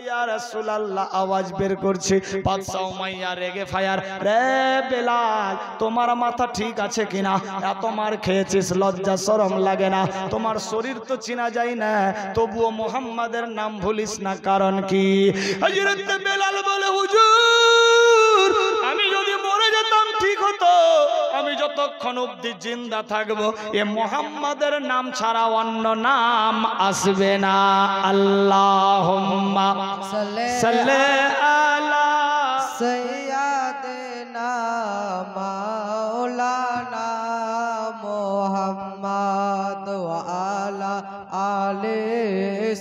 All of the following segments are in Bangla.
ইয়া রাসূলুল্লাহ আওয়াজ বের করছে। বাদশা উমাইয়া রেগে ফায়ার, রে বেলাল তোমার মাথা ঠিক আছে কিনা? এত মার খেয়েছিস, লজ্জা শরম লাগে না? তোমার শরীর তো চেনা যায় না, তবুও মুহাম্মাদের নাম ভুলিস না, কারণ কি? হযরত বেলাল বলে, হুজুর আমি যদি মরে যেতাম ঠিক হতো, আমি যতক্ষণ অবধি জিন্দা থাকবো এ মুহাম্মাদের নাম ছাড়া অন্য নাম আসবে না। আল্লাহুম্মা সাল্লি আলা সাইয়্যিদিনা মাওলানা মুহাম্মদ ওয়া আলা আলি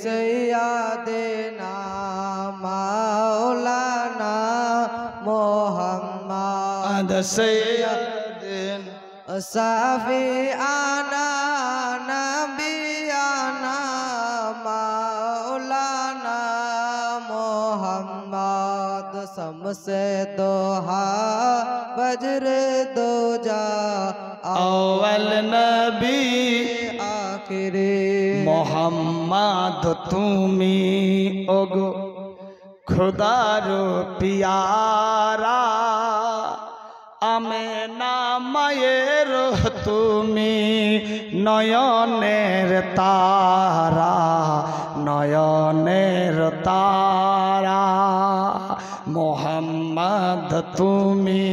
সাইয়্যিদিনা মাওলানা মুহাম্মদ সাইয়্যিদিন সাফিয়ানা নবিয়ানা মাওলানা মুহাম্মদ সমসে দোহা বজ্র দোজা আউয়াল নবী আখিরে মুহাম্মদ তুমি ওগো খোদার পিয়ারা, আমেনা মায়ের তুমি নয়নের তারা, নয়নের তারা। মুহাম্মদ তুমি